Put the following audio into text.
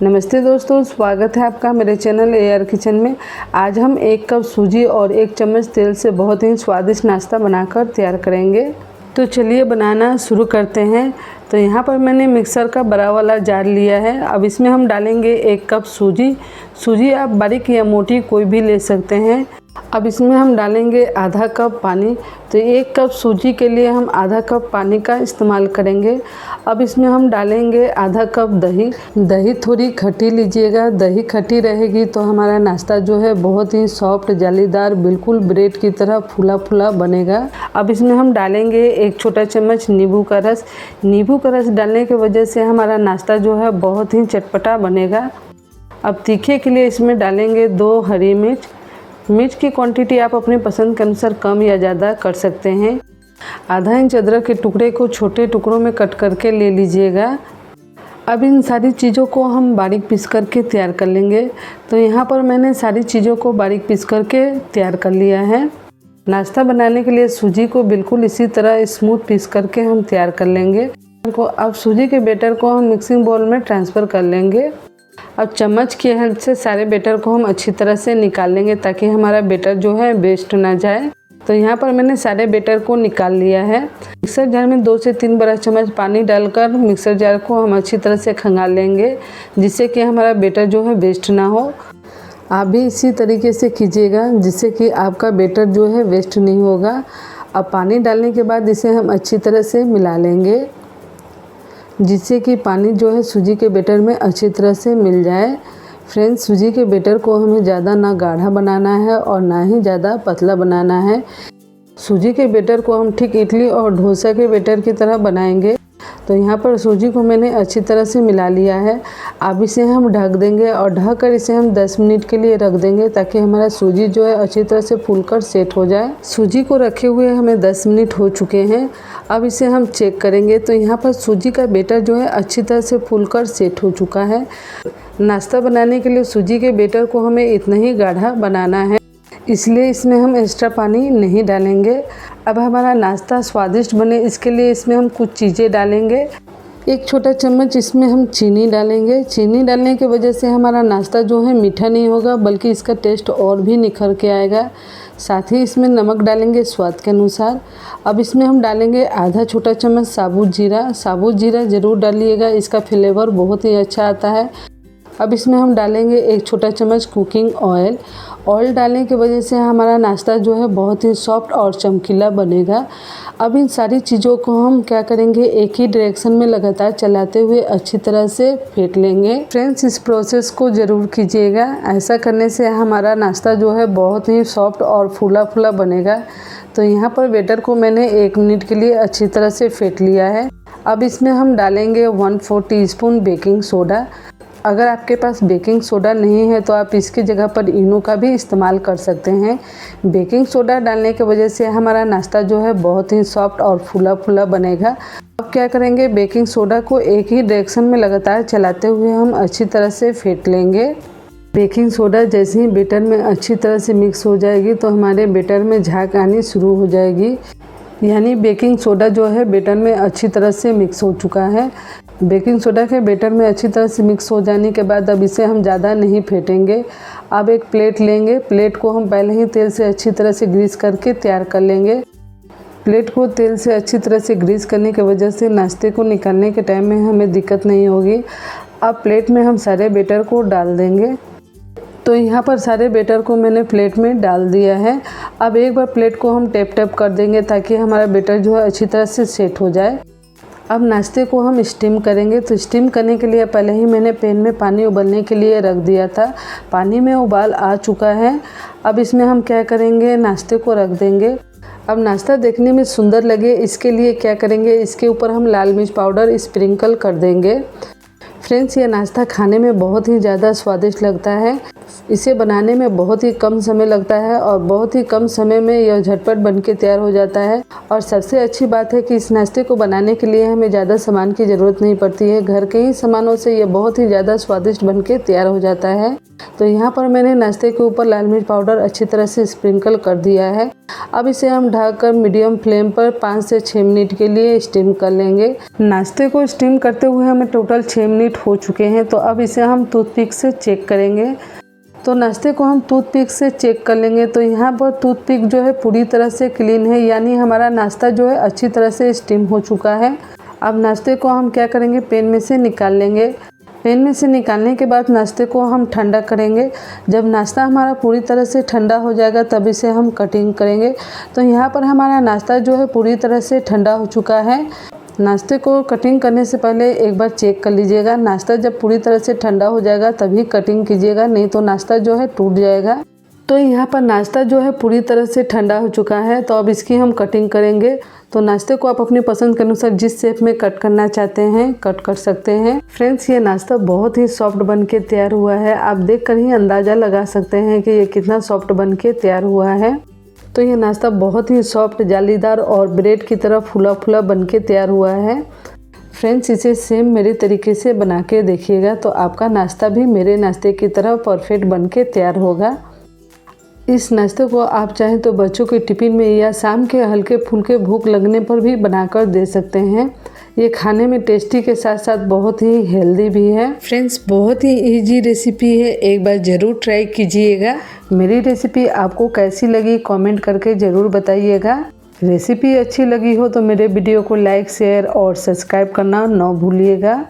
नमस्ते दोस्तों, स्वागत है आपका मेरे चैनल AR किचन में। आज हम 1 कप सूजी और 1 चम्मच तेल से बहुत ही स्वादिष्ट नाश्ता बनाकर तैयार करेंगे। तो चलिए बनाना शुरू करते हैं। तो यहाँ पर मैंने मिक्सर का बड़ा वाला जार लिया है। अब इसमें हम डालेंगे 1 कप सूजी आप बारीक या मोटी कोई भी ले सकते हैं। अब इसमें हम डालेंगे आधा कप पानी। तो 1 कप सूजी के लिए हम आधा कप पानी का इस्तेमाल करेंगे। अब इसमें हम डालेंगे आधा कप दही थोड़ी खट्टी लीजिएगा। दही खट्टी रहेगी तो हमारा नाश्ता जो है बहुत ही सॉफ्ट, जालीदार, बिल्कुल ब्रेड की तरह फूला फूला बनेगा। अब इसमें हम डालेंगे 1 छोटा चम्मच नींबू का रस। नींबू का रस डालने की वजह से हमारा नाश्ता जो है बहुत ही चटपटा बनेगा। अब तीखे के लिए इसमें डालेंगे 2 हरी मिर्च की क्वांटिटी आप अपने पसंद के अनुसार कम या ज़्यादा कर सकते हैं। आधा इंच अदरक के टुकड़े को छोटे टुकड़ों में कट करके ले लीजिएगा। अब इन सारी चीज़ों को हम बारीक पीस करके तैयार कर लेंगे। तो यहाँ पर मैंने सारी चीज़ों को बारीक पीस करके तैयार कर लिया है। नाश्ता बनाने के लिए सूजी को बिल्कुल इसी तरह स्मूथ पीस करके हम तैयार कर लेंगे। अब सूजी के बैटर को हम मिक्सिंग बाउल में ट्रांसफ़र कर लेंगे। अब चम्मच की हेल्प से सारे बैटर को हम अच्छी तरह से निकाल लेंगे ताकि हमारा बैटर जो है वेस्ट ना जाए। तो यहाँ पर मैंने सारे बैटर को निकाल लिया है। मिक्सर जार में 2 से 3 बड़ा चम्मच पानी डालकर मिक्सर जार को हम अच्छी तरह से खंगाल लेंगे, जिससे कि हमारा बैटर जो है वेस्ट ना हो। आप भी इसी तरीके से कीजिएगा जिससे कि आपका बैटर जो है वेस्ट नहीं होगा। अब पानी डालने के बाद इसे हम अच्छी तरह से मिला लेंगे, जिससे कि पानी जो है सूजी के बैटर में अच्छी तरह से मिल जाए। फ्रेंड्स, सूजी के बैटर को हमें ज़्यादा ना गाढ़ा बनाना है और ना ही ज़्यादा पतला बनाना है। सूजी के बैटर को हम ठीक इडली और डोसा के बैटर की तरह बनाएंगे। तो यहाँ पर सूजी को मैंने अच्छी तरह से मिला लिया है। अब इसे हम ढक देंगे और ढक कर इसे हम 10 मिनट के लिए रख देंगे ताकि हमारा सूजी जो है अच्छी तरह से फूलकर सेट हो जाए। सूजी को रखे हुए हमें 10 मिनट हो चुके हैं। अब इसे हम चेक करेंगे। तो यहाँ पर सूजी का बैटर जो है अच्छी तरह से फूलकर सेट हो चुका है। नाश्ता बनाने के लिए सूजी के बैटर को हमें इतना ही गाढ़ा बनाना है, इसलिए इसमें हम एक्स्ट्रा पानी नहीं डालेंगे। अब हमारा नाश्ता स्वादिष्ट बने इसके लिए इसमें हम कुछ चीज़ें डालेंगे। 1 छोटा चम्मच इसमें हम चीनी डालेंगे। चीनी डालने की वजह से हमारा नाश्ता जो है मीठा नहीं होगा, बल्कि इसका टेस्ट और भी निखर के आएगा। साथ ही इसमें नमक डालेंगे स्वाद के अनुसार। अब इसमें हम डालेंगे आधा छोटा चम्मच साबुत जीरा ज़रूर डालिएगा, इसका फ्लेवर बहुत ही अच्छा आता है। अब इसमें हम डालेंगे 1 छोटा चम्मच कुकिंग ऑयल डालने की वजह से हमारा नाश्ता जो है बहुत ही सॉफ्ट और चमकीला बनेगा। अब इन सारी चीज़ों को हम क्या करेंगे, एक ही डायरेक्शन में लगातार चलाते हुए अच्छी तरह से फेंट लेंगे। फ्रेंड्स, इस प्रोसेस को ज़रूर कीजिएगा। ऐसा करने से हमारा नाश्ता जो है बहुत ही सॉफ्ट और फूला फूला बनेगा। तो यहाँ पर बैटर को मैंने 1 मिनट के लिए अच्छी तरह से फेंट लिया है। अब इसमें हम डालेंगे 1/4 टीस्पून बेकिंग सोडा। अगर आपके पास बेकिंग सोडा नहीं है तो आप इसकी जगह पर इनो का भी इस्तेमाल कर सकते हैं। बेकिंग सोडा डालने की वजह से हमारा नाश्ता जो है बहुत ही सॉफ्ट और फूला फूला बनेगा। अब क्या करेंगे, बेकिंग सोडा को एक ही डायरेक्शन में लगातार चलाते हुए हम अच्छी तरह से फेंट लेंगे। बेकिंग सोडा जैसे ही बैटर में अच्छी तरह से मिक्स हो जाएगी तो हमारे बैटर में झाग आनी शुरू हो जाएगी, यानी बेकिंग सोडा जो है बैटर में अच्छी तरह से मिक्स हो चुका है। बेकिंग सोडा के बैटर में अच्छी तरह से मिक्स हो जाने के बाद अब इसे हम ज़्यादा नहीं फेंटेंगे। अब एक प्लेट लेंगे। प्लेट को हम पहले ही तेल से अच्छी तरह से ग्रीस करके तैयार कर लेंगे। प्लेट को तेल से अच्छी तरह से ग्रीस करने की वजह से नाश्ते को निकालने के टाइम में हमें दिक्कत नहीं होगी। अब प्लेट में हम सारे बैटर को डाल देंगे। तो यहाँ पर सारे बैटर को मैंने प्लेट में डाल दिया है। अब एक बार प्लेट को हम टैप कर देंगे ताकि हमारा बैटर जो है अच्छी तरह से सेट हो जाए। अब नाश्ते को हम स्टीम करेंगे। तो स्टीम करने के लिए पहले ही मैंने पैन में पानी उबलने के लिए रख दिया था। पानी में उबाल आ चुका है। अब इसमें हम क्या करेंगे, नाश्ते को रख देंगे। अब नाश्ता देखने में सुंदर लगे इसके लिए क्या करेंगे, इसके ऊपर हम लाल मिर्च पाउडर स्प्रिंकल कर देंगे। फ्रेंड्स, ये नाश्ता खाने में बहुत ही ज़्यादा स्वादिष्ट लगता है। इसे बनाने में बहुत ही कम समय लगता है और बहुत ही कम समय में यह झटपट बनके तैयार हो जाता है। और सबसे अच्छी बात है कि इस नाश्ते को बनाने के लिए हमें ज़्यादा सामान की ज़रूरत नहीं पड़ती है। घर के ही सामानों से यह बहुत ही ज़्यादा स्वादिष्ट बनके तैयार हो जाता है। तो यहाँ पर मैंने नाश्ते के ऊपर लाल मिर्च पाउडर अच्छी तरह से स्प्रिंकल कर दिया है। अब इसे हम ढककर मीडियम फ्लेम पर 5 से 6 मिनट के लिए स्टीम कर लेंगे। नाश्ते को स्टीम करते हुए हमें टोटल 6 मिनट हो चुके हैं। तो अब इसे हम टूथपिक से चेक करेंगे। तो नाश्ते को हम टूथपिक से चेक कर लेंगे। तो यहाँ पर टूथपिक जो है पूरी तरह से क्लीन है, यानी हमारा नाश्ता जो है अच्छी तरह से स्टीम हो चुका है। अब नाश्ते को हम क्या करेंगे, पैन में से निकाल लेंगे। पैन में से निकालने के बाद नाश्ते को हम ठंडा करेंगे। जब नाश्ता हमारा पूरी तरह से ठंडा हो जाएगा तब इसे हम कटिंग करेंगे। तो यहाँ पर हमारा नाश्ता जो है पूरी तरह से ठंडा हो चुका है। नाश्ते को कटिंग करने से पहले एक बार चेक कर लीजिएगा। नाश्ता जब पूरी तरह से ठंडा हो जाएगा तभी कटिंग कीजिएगा, नहीं तो नाश्ता जो है टूट जाएगा। तो यहाँ पर नाश्ता जो है पूरी तरह से ठंडा हो चुका है। तो अब इसकी हम कटिंग करेंगे। तो नाश्ते को आप अपनी पसंद के अनुसार जिस शेप में कट करना चाहते हैं कट कर सकते हैं। फ्रेंड्स, ये नाश्ता बहुत ही सॉफ्ट बन के तैयार हुआ है। आप देखकर ही अंदाज़ा लगा सकते हैं कि ये कितना सॉफ्ट बन के तैयार हुआ है। तो ये नाश्ता बहुत ही सॉफ्ट, जालीदार और ब्रेड की तरह फूला फूला बन के तैयार हुआ है। फ्रेंड्स, इसे सेम मेरे तरीके से बना के देखिएगा तो आपका नाश्ता भी मेरे नाश्ते की तरह परफेक्ट बन के तैयार होगा। इस नाश्ते को आप चाहें तो बच्चों के टिफ़िन में या शाम के हल्के फुल्के भूख लगने पर भी बनाकर दे सकते हैं। ये खाने में टेस्टी के साथ साथ बहुत ही हेल्दी भी है। फ्रेंड्स, बहुत ही इजी रेसिपी है, एक बार ज़रूर ट्राई कीजिएगा। मेरी रेसिपी आपको कैसी लगी कमेंट करके ज़रूर बताइएगा। रेसिपी अच्छी लगी हो तो मेरे वीडियो को लाइक, शेयर और सब्सक्राइब करना ना भूलिएगा।